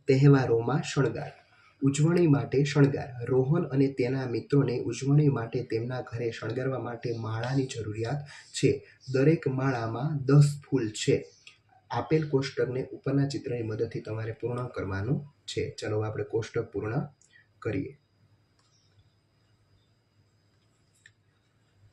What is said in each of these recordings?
તહેવારોમાં શણગાર. ઉજવણી માટે શણગાર. રોહન અને તેના મિત્રોને ઉજવણી માટે તેમના ઘરે શણગારવા માટે માળાની જરૂરિયાત છે. દરેક માળામાં 10 ફૂલ છે. આપેલ કોષ્ટકને ઉપરના ચિત્રની મદદથી તમારે પૂર્ણ કરવાનું છે. ચાલો આપણે કોષ્ટક પૂર્ણ કરીએ.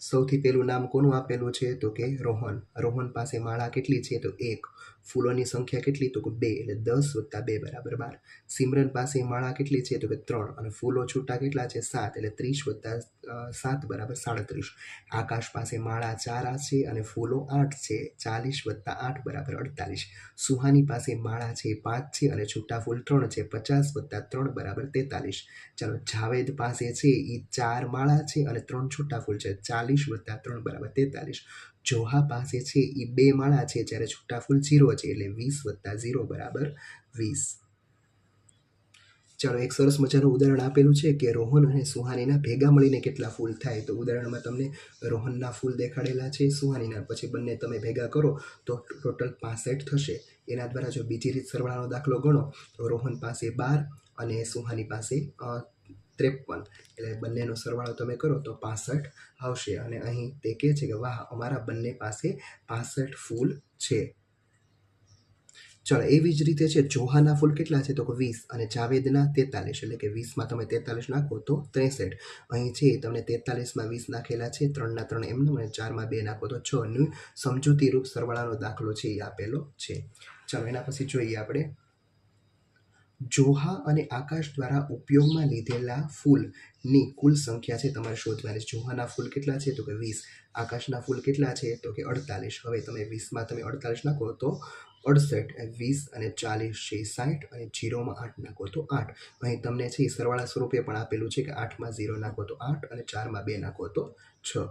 સૌથી પહેલું નામ કોનું આપેલું છે? તો કે રોહન. રોહન પાસે માળા કેટલી છે? તો 1. ફૂલોની સંખ્યા કેટલી? તો કે 2, એટલે 10 + 2 = 12. સિમરન પાસે માળા કેટલી છે? તો કે 3, અને ફૂલો છૂટા કેટલા છે? 7, એટલે 30 + 7 = 37. આકાશ પાસે માળા 4 છે અને ફૂલો 8 છે. 40 + 8 = 48. સુહાની પાસે માળા છે 5 છે અને છૂટા ફૂલ 3 છે. 50 + 3 = 43. ચાલો, જાવેદ પાસે છે એ 4 માળા છે અને 3 છૂટા ફૂલ છે. 40 + 3 = 43. જોહા પાસે છે એ 2 માળા છે જ્યારે છૂટા ફૂલ 0 છે, એટલે 20 + 0 = 20. ચાલો, એક સરસ મજાનું ઉદાહરણ આપેલું છે કે રોહન અને સુહાનીના ભેગા મળીને કેટલા ફૂલ થાય. તો ઉદાહરણમાં તમને રોહનના ફૂલ દેખાડેલા છે, સુહાનીના, પછી બંને તમે ભેગા કરો તો ટોટલ 65 થશે. એના દ્વારા જો બીજી રીત સરવાળાનો દાખલો ગણો તો રોહન પાસે 12 અને સુહાની પાસે 53, એટલે બંનેનો સરવાળો તમે કરો તો 65 આવશે. અને અહીં તે કહે છે કે વાહ, અમારા બંને પાસે 65 ફૂલ છે. ચાલો, એવી જ રીતે છે જોહાના ફૂલ કેટલા છે? તો કે 20 અને જાવેદના 43, એટલે કે 20માં તમે 43 નાખો તો 63. અહીં છે તમને 43માં 20 નાખેલા છે, 3ના 3 એમનું, અને 4માં 2 નાખો તો 6 નું સમજૂતી રૂપ સરવાળાનો દાખલો છે એ આપેલો છે. ચાલો, એના પછી જોઈએ આપણે જોહા અને આકાશ દ્વારા ઉપયોગમાં લીધેલા ફૂલની કુલ સંખ્યા છે તમારે શોધવાની. જોહાના ફૂલ કેટલા છે? તો કે 20. આકાશના ફૂલ કેટલા છે? તો કે 48. હવે તમે 20માં તમે 48 નાખો તો 68, 20 અને 40 છે 60, અને 0માં 8 નાખો તો 8. અહીં તમને છે સરવાળા સ્વરૂપે પણ આપેલું છે કે 8માં 0 નાખો તો 8 અને 4માં 2 નાખો તો 6.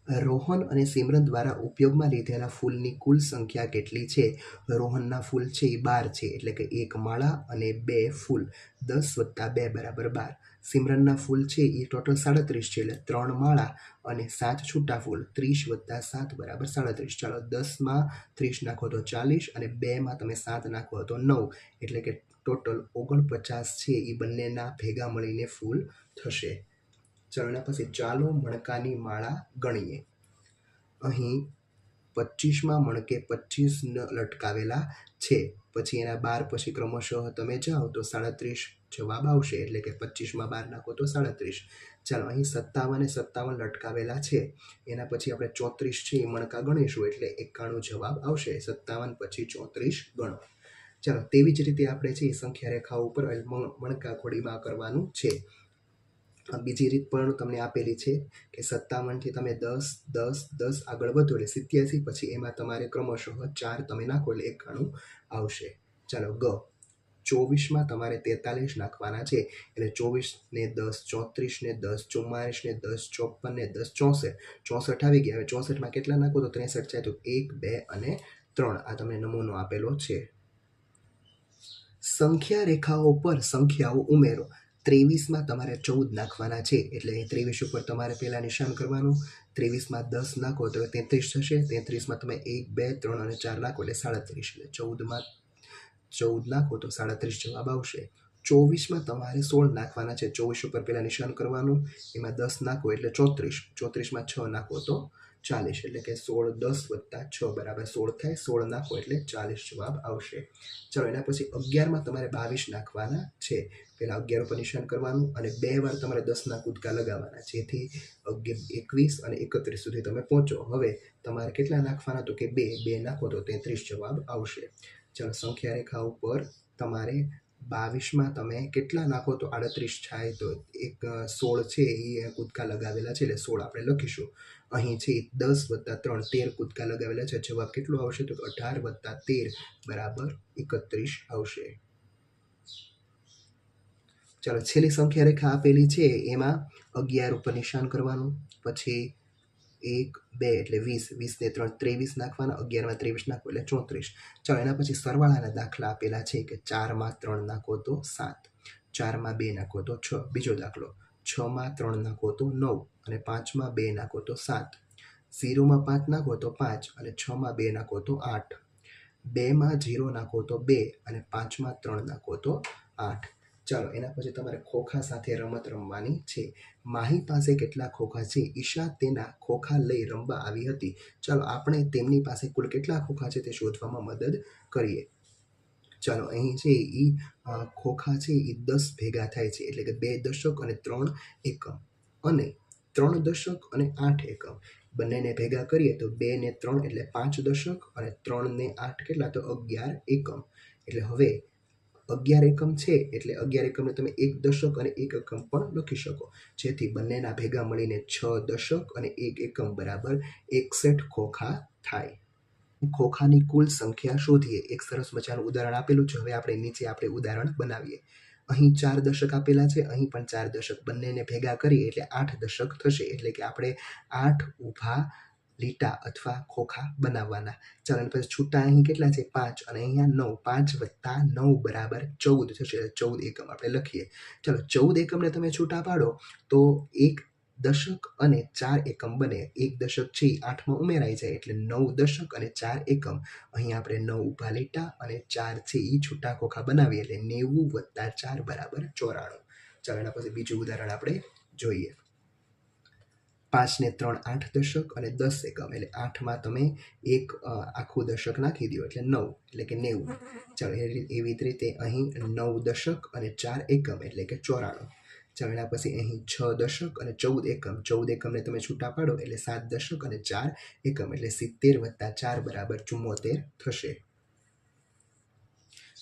રોહન અને સિમરન દ્વારા ઉપયોગમાં લીધેલા ફૂલની કુલ સંખ્યા કેટલી છે? રોહનના ફૂલ છે એ 12 છે, એટલે કે 1 માળા અને 2 ફૂલ. 10 + 2 = 12. સિમરનના ફૂલ છે એ ટોટલ 37 છે, એટલે 3 માળા અને 7 છૂટા ફૂલ. 30 + 7 = 37. ચાલો, 10માં 30 નાખો તો 40 અને 2માં તમે 7 નાખો તો 9, એટલે કે ટોટલ 49 છે એ બંનેના ભેગા મળીને ફૂલ થશે. ચાલો, એના પછી ચાલો મણકાની માળા ગણીએ. અહીં 25માં મણકે 25 લટકાવેલા છે. પછી એના 12 પછી ક્રમશઃ તમે જાઓ તો 37 જવાબ આવશે, એટલે કે 25માં 12 નાખો તો 37. ચાલો, અહીં 57 એ 57 લટકાવેલા છે. એના પછી આપણે 34 છે એ મણકા ગણીશું, એટલે 91 જવાબ આવશે. 57 પછી 34 ગણો. ચાલો, તેવી જ રીતે આપણે છે એ સંખ્યા રેખા ઉપર મણકા ખોડીમાં કરવાનું છે. બીજી રીત પણ તમને આપેલી છે કે 57 થી તમે 10, 10, 10 આગળ વધો એટલે 87, પછી એમાં તમારે ક્રમશઃ 4 તમે નાખો એટલે 91 આવશે. ચાલો, 24માં તમારે 43 નાખવાના છે, એટલે 24 ને 10, 34 ને 10, 44 ને 10, 54 ને 10, 64. 64 આવી ગયા. હવે 64માં કેટલા નાખો તો 63 થાય, તો 1, 2 અને 3. આ તમને નમૂનો આપેલો છે. સંખ્યા રેખાઓ પર સંખ્યાઓ ઉમેરો. 23માં તમારે 14 નાખવાના છે, એટલે 23 ઉપર તમારે પહેલા નિશાન કરવાનું. 23માં 10 નાખો તો 33 થશે. 33માં તમે 1, 2, 3 અને 4 નાખો એટલે 37, એટલે 14માં 14 નાખો તો 37 જવાબ આવશે. 24માં તમારે 16 નાખવાના છે. 24 ઉપર પહેલા નિશાન કરવાનું, એમાં 10 નાખો એટલે 34. 34માં 6 નાખો તો 40, એટલે કે 16, 10 + 6 = 16 થાય. 16 નાખો એટલે 40 જવાબ આવશે. ચાલો, એના પછી 11માં તમારે 22 નાખવાના છે. પહેલા 11 ઉપર નિશાન કરવાનું અને 2 વાર તમારે 10ના કૂદકા લગાવવાના, જેથી 21 અને 31 સુધી તમે પહોંચો. હવે તમારે કેટલા નાખવાના? તો કે 2 નાખો તો 33 જવાબ આવશે. ચાલો, સંખ્યા રેખા ઉપર તમારે 22માં તમે કેટલા નાખો તો 38 થાય, તો 16 છે એ કૂદકા લગાવેલા છે, એટલે 16 આપણે લખીશું. અહીં છે 10 + 3 13 કૂદકા લગાવેલા છે. જવાબ કેટલો આવશે? તો 18 + 13 = 31 આવશે. ચાલો, છેલ્લી સંખ્યા રેખા આપેલી છે એમાં 11 ઉપર નિશાન કરવાનું, પછી 1, 2 એટલે 20, 20 ને 3 23 નાખવાના. 11માં 23 નાખો એટલે 34. ચાલો, એના પછી સરવાળાના દાખલા આપેલા છે કે 4માં 3 નાખો તો 7, 4માં 2 નાખો તો 6. બીજો દાખલો, 6માં 3 નાખો તો 9 અને 5માં 2 નાખો તો 7. 0માં 5 નાખો તો 5 અને 6માં 2 નાખો તો 8. 2માં 0 નાખો તો 2 અને 5માં 3 નાખો તો 8. ચાલો એના પછી તમારે ખોખા સાથે રમત રમવાની છે. માહી પાસે કેટલા ખોખા છે? ઈશા તેના ખોખા લઈ રમવા આવી હતી. ચાલો આપણે તેમની પાસે કુલ કેટલા ખોખા છે તે શોધવામાં મદદ કરીએ. ચાલો અહીં છે એ ખોખા છે એ 10 ભેગા થાય છે, એટલે કે 2 દશક અને 3 એકમ, અને 3 દશક અને 8 એકમ. બંનેને ભેગા કરીએ તો 2 ને 3 એટલે 5 દશક અને 3 ને 8 કેટલા? તો 11 એકમ. એટલે હવે 11 એકમ છે એટલે 11 એકમને તમે 1 દશક અને 1 એકમ પણ લખી શકો, જેથી બંનેના ભેગા મળીને 6 દશક અને 1 એકમ બરાબર 61 ખોખા થાય. ખોખાની કુલ સંખ્યા શોધીએ. એક સરસ મજાનું ઉદાહરણ આપેલું છે. હવે આપણે નીચે ઉદાહરણ બનાવીએ. અહીં 4 દશક આપેલા છે, અહીં પણ 4 દશક. બંનેને ભેગા કરીએ એટલે 8 દશક થશે, એટલે કે આપણે 8 ઊભા લીટા અથવા ખોખા બનાવવાના. ચાલો અને પછી છૂટા અહીં કેટલા છે? 5 અને અહીંયા 9. 5 વત્તા 9 બરાબર 14 થશે, એટલે 14 એકમ આપણે લખીએ. ચાલો 14 એકમને તમે છૂટા પાડો તો 1 દશક અને 4 એકમ બને. 1 દશક છે એ 8માં ઉમેરાઈ જાય એટલે 9 દશક અને 4 એકમ. અહીં આપણે 9 ઊભા લીટા અને 4 છે એ છૂટા ખોખા બનાવીએ એટલે 90 વત્તા 4 બરાબર 94. ચાલો એના પછી બીજું ઉદાહરણ આપણે જોઈએ. 5 ને 3 8 દશક અને 10 એકમ, એટલે 8માં તમે એક આખું દશક નાખી દો એટલે 9, એટલે કે 90. ચાલો એવી જ રીતે અહીં 9 દશક અને 4 એકમ, એટલે કે 94. ચાલો એના પછી અહીં 6 દશક અને 14 એકમ. 14 એકમને તમે છૂટા પાડો એટલે 7 દશક અને 4 એકમ, એટલે 70 વત્તા 4 બરાબર 74 થશે.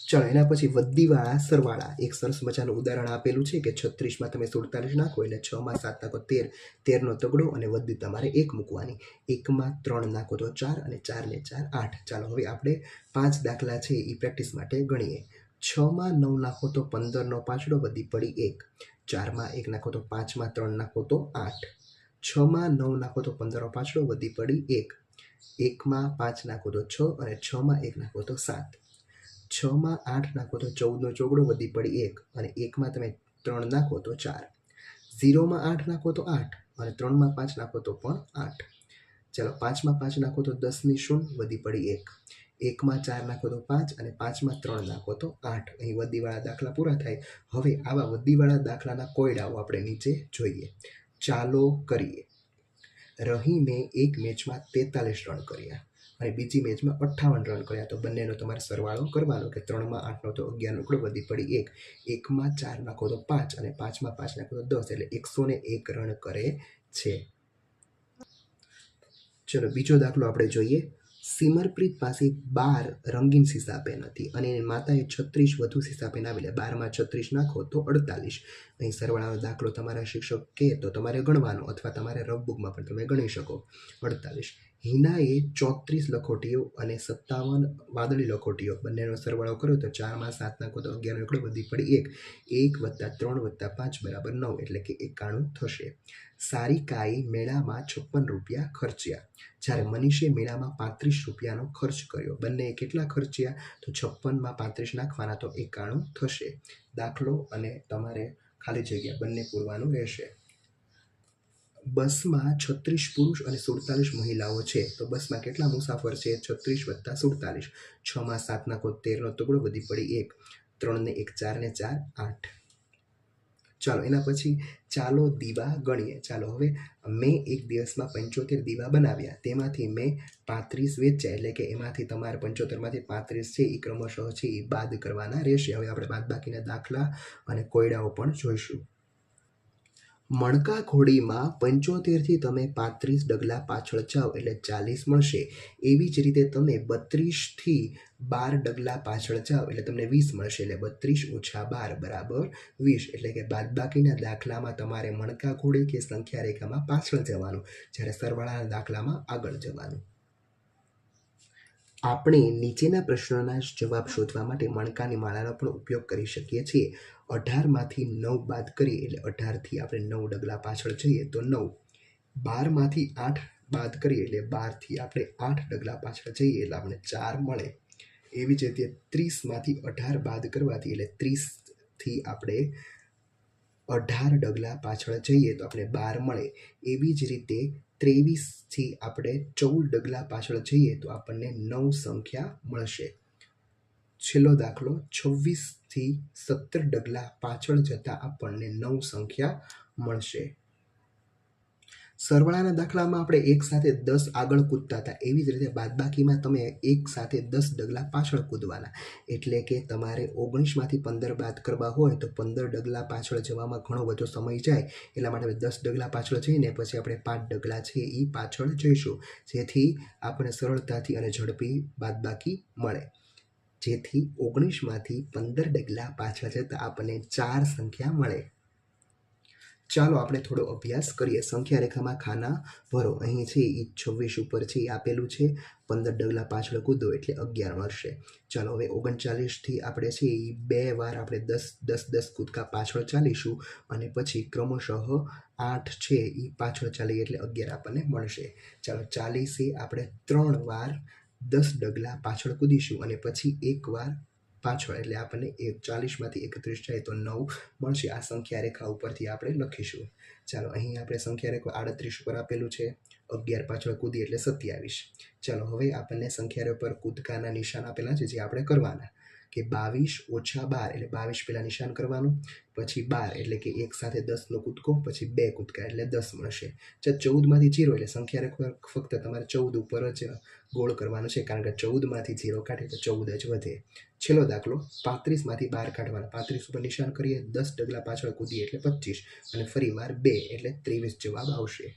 ચાલો એના પછી વધીવાળા સરવાળા. એક સરસ મજાનું ઉદાહરણ આપેલું છે કે 36માં તમે 47 નાખો એટલે 6માં 7 નાખો 13, 13નો તગડો અને વધી તમારે 1 મૂકવાની. 1માં 3 નાખો તો 4 અને 4 ને 4 8. ચાલો હવે આપણે 5 દાખલા છે એ પ્રેક્ટિસ માટે ગણીએ. 6માં 9 નાખો તો 15નો પાછડો વધી પડી 1. 4માં 1 નાખો તો 5માં 3 નાખો તો 8. 6માં 9 નાખો તો 15નો પાછડો વધી પડી 1. 1માં 5 નાખો તો 6 અને 6માં 1 નાખો તો 7. 6માં 8 નાખો તો 14નો ચોગડો વધી પડી 1 અને 1માં તમે 3 નાખો તો 4. 0માં 8 નાખો તો 8 અને 3માં 5 નાખો તો પણ 8. ચાલો 5માં 5 નાખો તો 10ની શૂન્ય વધી પડી 1. 1માં 4 નાખો તો 5 અને 5માં 3 નાખો તો 8. અહીં વધીવાળા દાખલા પૂરા થાય. હવે આવા વધીવાળા દાખલાના કોયડાઓ આપણે નીચે જોઈએ. ચાલો કરીએ. રહીમે એક મેચમાં 43 રન કર્યા અને બીજી મેચમાં 58 રન કર્યા, તો બંનેનો તમારે સરવાળો કરવાનો કે 3માં 8નો તો 11નો ટુકડો વધી પડી 1. 1માં 4 નાખો તો 5 અને 5માં 5 નાખો તો 10, એટલે 101 રન કરે છે. ચલો બીજો દાખલો આપણે જોઈએ. સિમરપ્રીત પાસે 12 રંગીન સીસા પેન હતી અને એની માતાએ 36 વધુ સીસા પેન આવેલા. 12માં 36 નાખો તો 48. અહીં સરવાળાનો દાખલો તમારા શિક્ષક કહે તો તમારે ગણવાનો, અથવા તમારે રફબુકમાં પણ તમે ગણી શકો. 48. હિનાએ 34 લખોટીઓ અને 57 વાદળી લખોટીઓ, બંનેનો સરવાળો કર્યો તો 4માં 7 નાખો તો 11નો એકડો વધી પડી 1. 1 વત્તા 3 વત્તા 5 બરાબર 9, એટલે કે 91 થશે. સારિકાએ મેળામાં 56 રૂપિયા ખર્ચ્યા, જ્યારે મનીષે મેળામાં 35 રૂપિયાનો ખર્ચ કર્યો. બંને કેટલા ખર્ચ્યા? તો 56માં 35 નાખવાના તો 91 થશે. દાખલો અને તમારે ખાલી જગ્યા બંને પૂરવાનું રહેશે. બસમાં 36 પુરુષ અને 47 મહિલાઓ છે, તો બસમાં કેટલા મુસાફર છે? 36 વત્તા 47. 6માં 7 નાખો 13નો ટુકડો વધી પડી 1. 3 ને 1 4 ને 4 8. ચાલો એના પછી ચાલો દીવા ગણીએ. ચાલો હવે મેં એક દિવસમાં 75 દીવા બનાવ્યા, તેમાંથી મેં 35 વેચ્યા, એટલે કે એમાંથી તમારે 75માંથી 35 છે એ ક્રમશઃ છે એ બાદ કરવાના રહેશે. હવે આપણે બાદબાકીના દાખલા અને કોયડાઓ પણ જોઈશું. મણકા ઘોડીમાં 75થી તમે 35 ડગલા પાછળ જાઓ એટલે 40 મળશે. એવી જ રીતે તમે 32થી 12 ડગલા પાછળ જાઓ એટલે તમને 20 મળશે. એટલે 32 ઓછા 12 બરાબર 20. એટલે કે બાદબાકીના દાખલામાં તમારે મણકા ઘોડી કે સંખ્યા રેખામાં પાછળ જવાનું, જ્યારે સરવાળાના દાખલામાં આગળ જવાનું. આપણે નીચેના પ્રશ્નોના જવાબ શોધવા માટે મણકાની માળાનો પણ ઉપયોગ કરી શકીએ છીએ. 18માંથી 9 બાદ કરીએ એટલે 18થી આપણે 9 ડગલા પાછળ જઈએ તો 9. 12માંથી 8 બાદ કરીએ એટલે 12થી આપણે 8 ડગલા પાછળ જઈએ એટલે આપણે 4 મળે. એવી જ રીતે 30માંથી 18 બાદ કરવાથી એટલે 30થી આપણે 18 ડગલા પાછળ જઈએ તો આપણે 12 મળે. એવી જ રીતે 23થી આપણે 14 ડગલા પાછળ જઈએ તો આપણને 9 સંખ્યા મળશે. છેલ્લો દાખલો 26થી 17 ડગલા પાછળ જતાં આપણને 9 સંખ્યા મળશે. સરવાળાના દાખલામાં આપણે એક સાથે 10 આગળ કૂદતા હતા, એવી જ રીતે બાદબાકીમાં તમે એક સાથે 10 ડગલા પાછળ કૂદવાના. એટલે કે તમારે 19માંથી 15 બાદ કરવા હોય તો 15 ડગલા પાછળ જવામાં ઘણો બધો સમય જાય, એટલા માટે 10 ડગલા પાછળ જઈને પછી આપણે 5 ડગલા છે એ પાછળ જઈશું, જેથી આપણે સરળતાથી અને ઝડપી બાદબાકી મળે. જેથી 19માંથી 15 ડગલા પાછળ જતાં આપણને 4 સંખ્યા મળે. ચાલો આપણે થોડો અભ્યાસ કરીએ. સંખ્યા રેખામાં ખાના ભરો. અહીં છે એ 26 ઉપર છે એ આપેલું છે, 15 ડગલા પાછળ કૂદો એટલે 11 મળશે. ચાલો હવે 39થી આપણે છે એ 2 વાર આપણે 10 કૂદકા પાછળ ચાલીશું અને પછી ક્રમશઃ 8 છે એ પાછળ ચાલીએ એટલે 11 આપણને મળશે. ચાલો 40 આપણે 3 વાર 10 ડગલા પાછળ કૂદીશું અને પછી 1 વાર પાછળ એટલે આપણને 40માંથી 31 જાય તો 9 મળશે. આ સંખ્યા રેખા ઉપરથી આપણે લખીશું. ચાલો અહીં આપણે સંખ્યા રેખા 38 ઉપર આપેલું છે, 11 પાછળ કૂદી એટલે 27. ચાલો હવે આપણને સંખ્યા રેખા પર કૂદકાના નિશાન આપેલા છે, જે આપણે કરવાના કે 22 - 12 એટલે 22 પહેલાં નિશાન કરવાનું, પછી 12 એટલે કે એક સાથે 10નો કૂદકો, પછી 2 કૂદકા એટલે 10 મળશે. 14માંથી 0 એટલે સંખ્યા રેખા ફક્ત તમારે 14 ઉપર જ ગોળ કરવાનું છે, કારણ કે 14માંથી 0 કાઢીએ તો 14 જ વધે. છેલ્લો દાખલો 35માંથી 12 કાઢવાના. 35 ઉપર નિશાન કરીએ, 10 ડગલા પાછળ કૂદીએ એટલે 25 અને ફરી વાર 2 એટલે 23 જવાબ આવશે.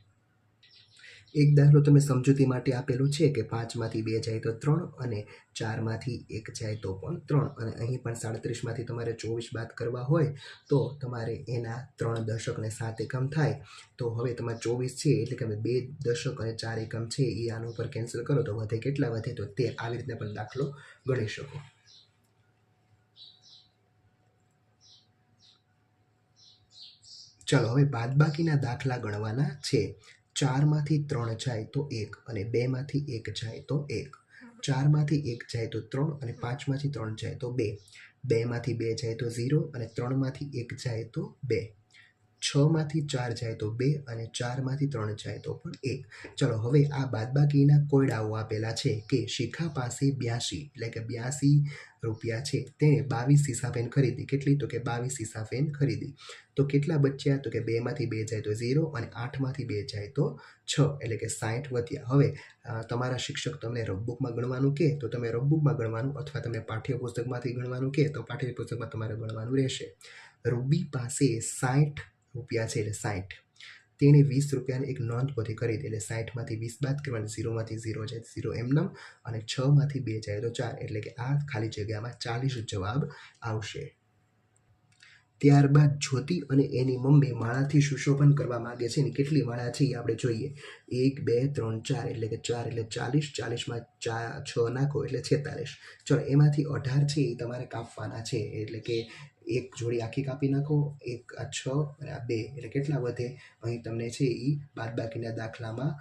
એક દાખલો તમે સમજૂતી માટે આપેલું છે કે 5માંથી 2 જાય તો 3 અને 4માંથી 1 જાય તો પણ 3, અને અહીં પણ 37માંથી તમારે 24 બાદ કરવા હોય તો તમારે એના 3 દશક અને 7 એકમ થાય. તો હવે તમારે 24 છે એટલે કે 2 દશક અને 4 એકમ છે એ આના ઉપર કેન્સલ કરો તો વધે કેટલા? વધે તો 13. આવી રીતના પણ દાખલો ગણી શકો. ચાલો હવે બાદબાકીના દાખલા ગણવાના છે. 4માંથી 3 જાય તો 1 અને 2માંથી 1 જાય તો 1, 4માંથી 1 જાય તો 3 અને 5માંથી 3 જાય તો 2, 2માંથી 2 જાય તો 0 અને 3માંથી 1 જાય તો 2, 6માંથી 4 જાય તો 2 અને 4માંથી 3 જાય તો પણ 1. ચલો હવે આ બાદબાકીના કોયડાઓ આપેલા છે કે શિખા પાસે 82 એટલે કે 82 રૂપિયા છે, તેણે 22 સીસા પેન ખરીદી. કેટલી? તો કે 22 સીસા પેન ખરીદી. તો કેટલા બચ્યા? તો કે 2માંથી 2 જાય તો 0 અને 8માંથી 2 જાય તો 6 એટલે કે 60 વધ્યા. હવે તમારા શિક્ષક તમને રફબુકમાં ગણવાનું કહે તો તમે રફબુકમાં ગણવાનું, અથવા તમને પાઠ્યપુસ્તકમાંથી ગણવાનું કહે તો પાઠ્યપુસ્તકમાં તમારે ગણવાનું રહેશે. રૂબી પાસે 60 રૂપિયા છે એટલે 60. તેણે 20 રૂપિયાની એક નોંધપોથી ખરીદી એટલે 60માંથી 20 બાદ કરવાની, 0માંથી 0 જાય 0 એમનેમ, અને 6માંથી 2 જાય તો 4 એટલે કે આ ખાલી જગ્યામાં 40 જવાબ આવશે. ત્યારબાદ જ્યોતિ અને એની મમ્મી માળાથી સુશોભન કરવા માંગે છે ને કેટલી માળા છે એ આપણે જોઈએ. 1 2 3 4 એટલે કે 4 એટલે 40, 40માં 6 નાખો એટલે 46. ચલો એમાંથી 18 છે એ તમારે કાપવાના છે, એટલે કે એક જોડી આખી કાપી નાખો, એક આ 6 અને આ 2 એટલે કેટલા વધે? અહીં તમને છે એ બાદબાકીના દાખલામાં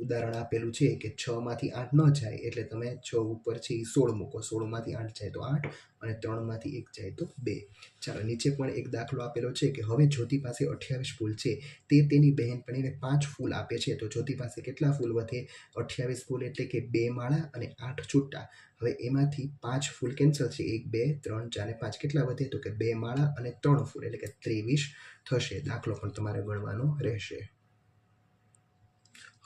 ઉદાહરણ આપેલું છે કે 6માંથી 8 ન જાય એટલે તમે 6 ઉપર છે એ 16 મૂકો, 16માંથી 8 જાય તો 8 અને 3માંથી 1 જાય તો 2. ચાલો નીચે પણ એક દાખલો આપેલો છે કે હવે જ્યોતિ પાસે 28 ફૂલ છે, તે તેની બહેનપણીને 5 ફૂલ આપે છે, તો જ્યોતિ પાસે કેટલા ફૂલ વધે? 28 ફૂલ એટલે કે 2 માળા અને 8 છૂટા. હવે એમાંથી 5 ફૂલ કેન્સલ છે, 1 2 3 4 અને 5 કેટલા વધે? તો કે 2 માળા અને 3 ફૂલ એટલે કે 23 થશે. દાખલો પણ તમારે ગણવાનો રહેશે.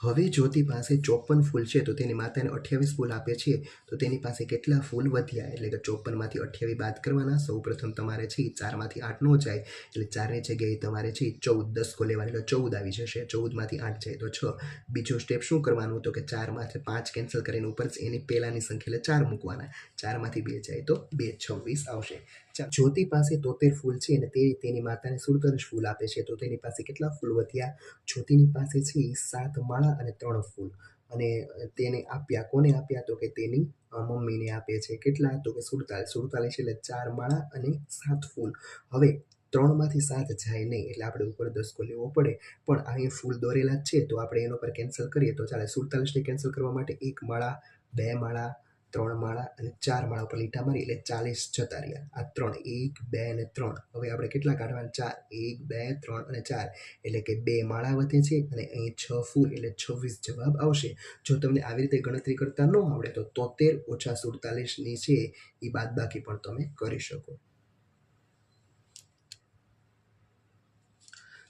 હવે જ્યોતિ પાસે 54 ફૂલ છે, તો તેની માતાને 28 ફૂલ આપે છે, તો તેની પાસે કેટલા ફૂલ વધ્યા? એટલે કે 54માંથી 28 બાદ કરવાના. સૌ પ્રથમ તમારે છે 4માંથી 8 ન જાય એટલે 4ની જગ્યાએ તમારે છે 14 10 લેવાની એટલે 14 આવી જશે. 14માંથી 8 જાય તો 6. બીજો સ્ટેપ શું કરવાનું? તો કે 4માંથી 5 કેન્સલ કરીને ઉપર એની પહેલાની સંખ્યા એટલે 4 મૂકવાના. 4માંથી 2 જાય તો 2 26 આવશે. જ્યોતિ પાસે 73 ફૂલ છે અને તે તેની માતાને 47 ફૂલ આપે છે, તો તેની પાસે કેટલા ફૂલ વધ્યા? જ્યોતિની પાસે છે 7 માળા અને 3 ફૂલ, અને તેને આપ્યા. કોને આપ્યા? તો કે તેની મમ્મીને આપે છે. કેટલા? તો કે 47. 47 એટલે 4 માળા અને 7 ફૂલ. હવે 3માંથી 7 જાય નહીં એટલે આપણે ઉપર 10 લેવો પડે, પણ અહીં ફૂલ દોરેલા જ છે તો આપણે એનો પર કેન્સલ કરીએ તો ચાલે. 47ને કેન્સલ કરવા માટે 1 માળા, 2 માળા, 3 માળા અને 4 માળા ઉપર લીટા મારી એટલે 40 જતા રહ્યા. આ 3 1 2 અને 3. હવે આપણે કેટલા કાઢવાના? 4 1 2 3 અને 4 એટલે કે 2 માળા વધે છે અને અહીં 6 ફૂલ એટલે 26 જવાબ આવશે. જો તમને આવી રીતે ગણતરી કરતા ન આવડે તો 73 - 47 છે એ બાદબાકી પણ તમે કરી શકો.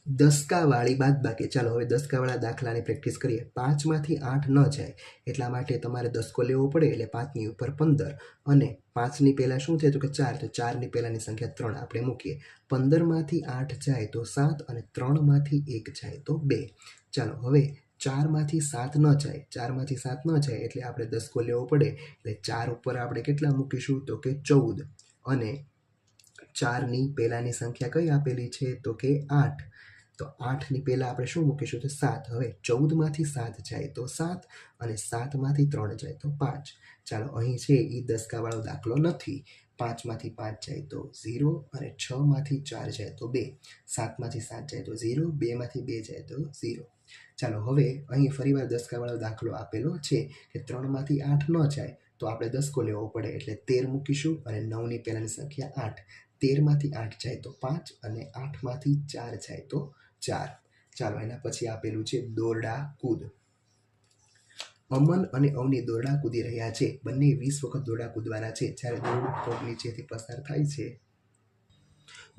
દસકાવાળી બાદબાકી. ચાલો હવે દસકાવાળા દાખલાની પ્રેક્ટિસ કરીએ. 5માંથી 8 ન જાય એટલા માટે તમારે દસકો લેવો પડે એટલે 5ની ઉપર 15 અને 5ની પહેલાં શું છે તો કે 4, તો 4ની પહેલાંની સંખ્યા 3 આપણે મૂકીએ. 15માંથી 8 જાય તો 7 અને 3માંથી 1 જાય તો 2. ચાલો હવે 4માંથી 7 ન જાય, 4માંથી 7 ન જાય એટલે આપણે દસકો લેવો પડે એટલે 4 ઉપર આપણે કેટલા મૂકીશું તો કે 14 અને 4ની પહેલાંની સંખ્યા કઈ આપેલી છે તો કે 8. તો 8ની પહેલાં આપણે શું મૂકીશું તો 7. હવે 14માંથી 7 જાય તો 7 અને 7માંથી 3 જાય તો 5. ચાલો અહીં છે એ દસકાવાળો દાખલો નથી. 5માંથી 5 જાય તો 0 અને 6માંથી 4 જાય તો 2, 7માંથી 7 જાય તો 0, 2માંથી 2 જાય તો 0. ચાલો હવે અહીં ફરીવાર દસકાવાળો દાખલો આપેલો છે કે 3માંથી 8 ન જાય તો આપણે દસકો લેવો પડે એટલે 13 મૂકીશું અને 9ની પહેલાંની સંખ્યા 8. 13માંથી 8 જાય તો 5 અને 8માંથી 4 જાય તો 4. ચાલો એના પછી આપેલું છે દોરડા કૂદ. અમન અને અવની દોરડા કૂદી રહ્યા છે. બંને 20 વખત દોરડા કૂદવાના છે. જ્યારે દોરડું પગ નીચેથી પસાર થાય છે.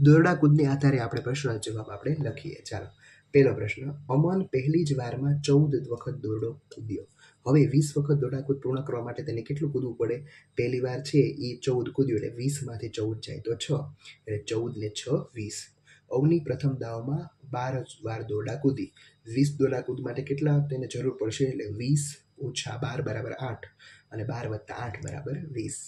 દોરડા કૂદને આધારે આપણે પ્રશ્નનો જવાબ આપણે લખીએ. ચાલો પહેલો પ્રશ્ન. અમન પહેલી જ વારમાં 14 વખત દોરડો કૂદ્યો. હવે 20 વખત દોરડા કૂદ પૂર્ણ કરવા માટે તેને કેટલું કૂદવું પડે? પહેલી વાર છે એ 14 કૂદ્યું એટલે 20માંથી 14 જાય તો 6 એટલે 14 ને 6 20. અવની પ્રથમ દાવમાં 12 વાર દોરડા કૂદી. 20 દોરડા કૂદ માટે કેટલા તેને જરૂર પડશે? એટલે 20 - 12 = 8 અને 12 + 8 = 20.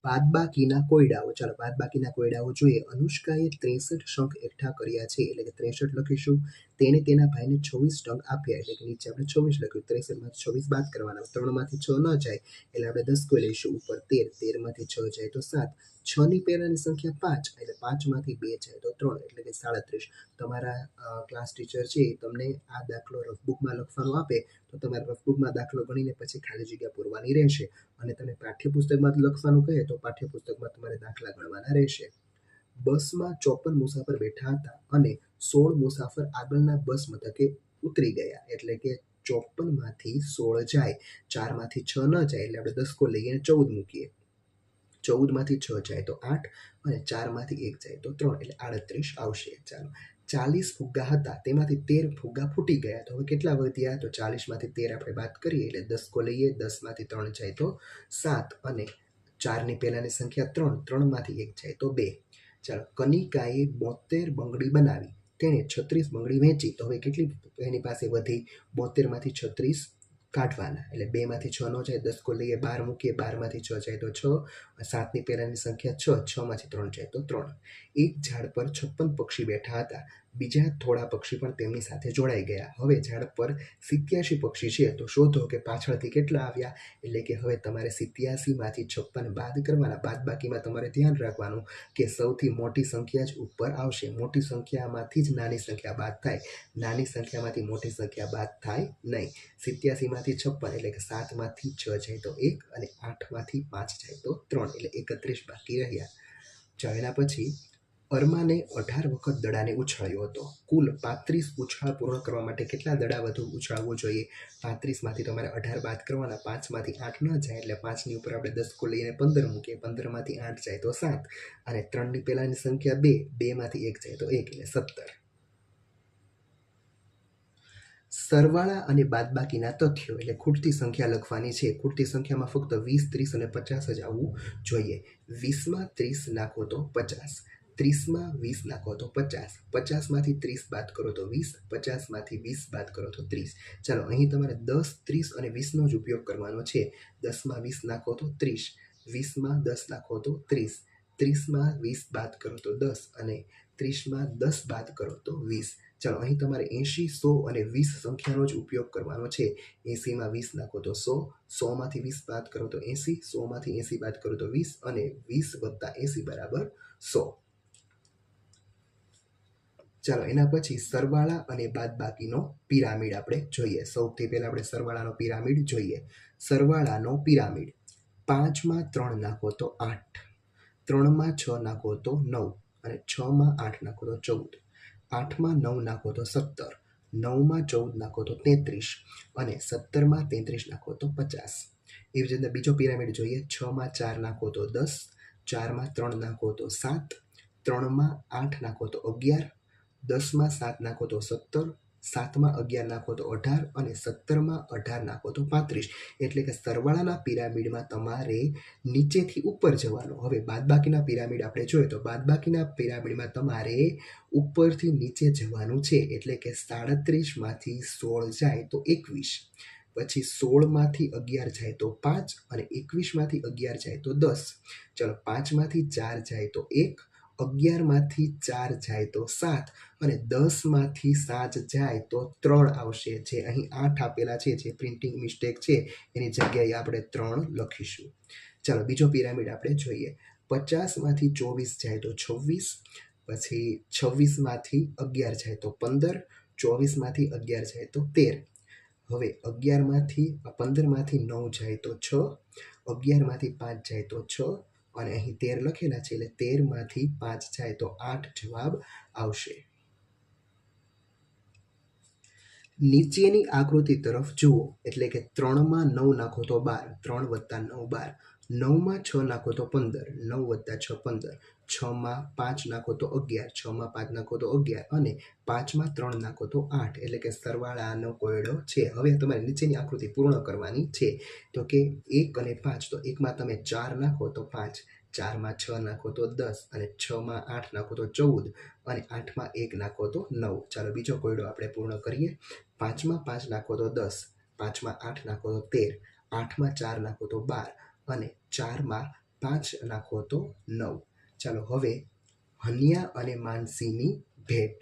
બાદબાકીના કોયડાઓ. ચાલો બાદબાકીના કોયડાઓ જોઈએ. અનુષ્કાએ 63 શંખ એકઠા કર્યા છે એટલે કે 63 લખીશું. તેણે તેના ભાઈને 26 શંખ આપ્યા એટલે કે નીચે આપણે 26 લખ્યું. 63માંથી 26 બાદ કરવાના. 3માંથી 6 ન જાય એટલે આપણે દસકો લઈશું. ઉપર 13, 13માંથી 6 જાય તો 7. 6ની પહેલાંની સંખ્યા 5 એટલે 5માંથી 2 જાય તો 3 એટલે કે 37. તમારા ક્લાસ ટીચર છે તમને આ દાખલો રફબુકમાં લખવાનો આપે તો તમારે રફબુકમાં દાખલો ગણીને પછી ખાલી જગ્યા પૂરવાની રહેશે અને તમે પાઠ્યપુસ્તકમાં લખવાનું કહે તો પાઠ્યપુસ્તકમાં તમારે દાખલા ગણવાના રહેશે. બસમાં 54 મુસાફર બેઠા હતા અને 16 મુસાફર આગળના બસ મથકે ઉતરી ગયા એટલે કે 54માંથી 16 જાય, 4માંથી 6 ન જાય એટલે આપણે દસકો લઈએ 14 મૂકીએ. 14માંથી 6 જાય તો 8 અને 4માંથી 1 જાય તો 3 એટલે 38 આવશે. ચાલો 40 ફુગ્ગા હતા તેમાંથી 13 ફુગ્ગા ફૂટી ગયા. તો હવે કેટલા વધ્યા? તો 40માંથી 13 આપણે બાદ કરીએ એટલે દસકો લઈએ. 10માંથી 3 જાય તો 7 અને 4ની પહેલાંની સંખ્યા 3, 3માંથી 1 જાય તો 2. ચાલો કનિકાએ 72 બંગડી બનાવી. તેણે 36 બંગડી વેચી. તો હવે કેટલી એની પાસે વધી? 72માંથી 36 કાઢવાના એટલે 2માંથી 6 ન જાય. દસકો લઈએ 12 મૂકીએ. 12માંથી 6 જાય તો 6. 7ની પહેલાંની સંખ્યા 6, 6માંથી 3 જાય તો 3. એક ઝાડ પર 56 પક્ષી બેઠા હતા. બીજા થોડા પક્ષી પણ તેમની સાથે જોડાઈ ગયા. હવે ઝાડ પર 87 પક્ષી છે તો શોધો કે પાછળથી કેટલા આવ્યા? એટલે કે હવે તમારે 87માંથી 56 બાદ કરવાના. બાદબાકીમાં તમારે ધ્યાન રાખવાનું કે સૌથી મોટી સંખ્યા જ ઉપર આવશે. મોટી સંખ્યામાંથી જ નાની સંખ્યા બાદ થાય. નાની સંખ્યામાંથી મોટી સંખ્યા બાદ થાય નહીં. 87માંથી 56 એટલે કે 7માંથી 6 જાય તો 1 અને 8માંથી 5 જાય તો 3 એટલે 31 બાકી રહ્યા. ચાલો એના પછી અરમાને 18 વખત દડાને ઉછાળ્યો હતો. કુલ 35 ઉછાળ પૂર્ણ કરવા માટે કેટલા દડા વધુ ઉછાળવું જોઈએ? 35માંથી તમારે 18 બાદ કરવાના. 5માંથી 8 ન જાય એટલે 5ની ઉપર આપણે દસકો લઈને 15 મૂકીએ. 15માંથી 8 જાય તો 7 અને 3ની પહેલાંની સંખ્યા 2, 2માંથી 1 જાય તો 1 એટલે 17. સરવાળા અને બાદબાકીના તથ્યો એટલે ખૂટતી સંખ્યા લખવાની છે. ખૂટતી સંખ્યામાં ફક્ત 20, 30 અને 50 જ આવવું જોઈએ. 20માં 30 નાખો તો 50, 30માં 20 નાખો તો 50, 50માંથી 30 બાદ કરો તો 20, 50માંથી 20 બાદ કરો તો 30. ચાલો અહીં તમારે 10, 30 અને 20નો જ ઉપયોગ કરવાનો છે. 10માં 20 નાખો તો 30, 20માં 10 નાખો તો 30, 30માં 20 બાદ કરો તો 10 અને 30માં 10 બાદ કરો તો 20. ચાલો અહીં તમારે 80, 100 અને 20 સંખ્યાનો જ ઉપયોગ કરવાનો છે. 80માં 20 નાખો તો 100, 100માંથી 20 બાદ કરો તો 80, 100માંથી 80 બાદ કરો તો 20 અને 20 + 80 = 100. ચાલો એના પછી સરવાળા અને બાદબાકીનો પિરામિડ આપણે જોઈએ. સૌથી પહેલાં આપણે સરવાળાનો પિરામિડ જોઈએ. સરવાળાનો પિરામિડ 5માં 3 નાખો તો 8, 3માં 6 નાખો તો 9, અને 6માં 8 નાખો તો 14, 8માં 9 નાખો તો 17, 9માં 14 નાખો તો 33, અને 17માં 33 નાખો તો 50. એવી જ રીતે બીજો પિરામિડ જોઈએ. 6માં 4 નાખો તો 10, 4માં 3 નાખો તો 7, 3માં 8 નાખો તો 11, 10માં 7 નાખો તો 17, 7માં 11 નાખો તો 18, અને 17માં 18 નાખો તો 35. એટલે કે સરવાળાના પિરામિડમાં તમારે નીચેથી ઉપર જવાનું. હવે બાદબાકીના પિરામિડ આપણે જોઈએ તો બાદબાકીના પિરામિડમાં તમારે ઉપરથી નીચે જવાનું છે. એટલે કે 37માંથી 16 જાય તો 21, પછી 16માંથી 11 જાય તો 5, અને 21માંથી 11 જાય તો 10. ચલો 5માંથી 4 જાય તો 1, 11માંથી 4 જાય તો 7, અને 10માંથી 7 જાય તો 3 આવશે. જે અહીં 8 આપેલા છે, જે પ્રિન્ટિંગ મિસ્ટેક છે, એની જગ્યાએ આપણે 3 લખીશું. ચાલો બીજો પિરામિડ આપણે જોઈએ. 50માંથી 24 જાય તો 26, પછી 26માંથી 11 જાય તો 15, 24માંથી 11 જાય તો 13. હવે 15માંથી 9 જાય તો 6, 11માંથી 5 જાય તો 6, અને અહીં 13 લખેલા છે, એટલે 13માંથી 5 જાય તો 8 જવાબ આવશે. નીચેની આકૃતિ તરફ જુઓ. એટલે કે 3માં 9 નાખો તો 12, 3 + 9 12, 9માં 6 નાખો તો 15, 9 + 6 15, 6માં 5 નાખો તો 11, 6માં 5 નાખો તો 11, અને 5માં 3 નાખો તો 8. એટલે કે સરવાળાનો કોયડો છે. હવે તમારે નીચેની આકૃતિ પૂર્ણ કરવાની છે. તો કે 1 અને 5, તો 1માં તમે 4 નાખો તો 5, 4માં 6 નાખો તો 10, અને 6માં 8 નાખો તો 14, અને 8માં 1 નાખો તો 9. ચાલો બીજો કોયડો આપણે પૂર્ણ કરીએ. 5માં 5 નાખો તો 10, 5માં 8 નાખો તો 13, 8માં 4 નાખો તો 12, અને 4માં 5 નાખો તો 9. ચાલો હવે હન્યા અને માનસીની ભેટ.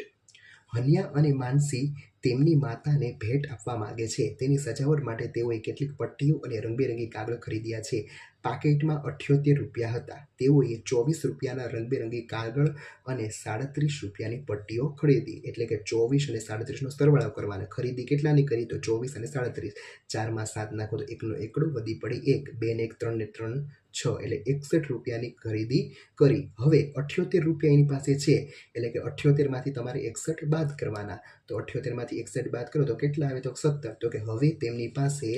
હન્યા અને માનસી તેમની માતાને ભેટ આપવા માંગે છે. તેની સજાવટ માટે તેઓએ કેટલીક પટ્ટીઓ અને રંગબેરંગી કાગળ ખરીદ્યા છે. પાકીટમાં 78 રૂપિયા હતા. તેઓએ 24 રૂપિયાના રંગબેરંગી કાગળ અને 37 રૂપિયાની પટ્ટીઓ ખરીદી. એટલે કે 24 અને 37નો સરવાળો કરવાનો. ખરીદી કેટલાની કરી? તો 24 અને 37. 4માં 7 નાખો તો 1નો એકડો, વધી પડી 1, 2 ને 1 3 ને 3 6, એટલે 61 રૂપિયાની ખરીદી કરી. હવે 78 રૂપિયા એની પાસે છે, એટલે કે 78માંથી તમારે 61 બાદ કરવાના. તો 78માંથી 61 બાદ કરો તો કેટલા આવે? તો 17. તો કે હવે તેમની પાસે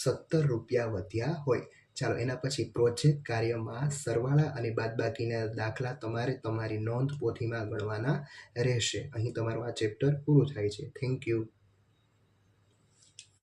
17 રૂપિયા વધ્યા હોય. ચાલો એના પછી પ્રોજેક્ટ કાર્યમાં સરવાળા અને બાદબાકીના દાખલા તમારે તમારી નોંધ પોથીમાં ગણવાના રહેશે. અહીં તમારું આ ચેપ્ટર પૂરું થાય છે. Thank you.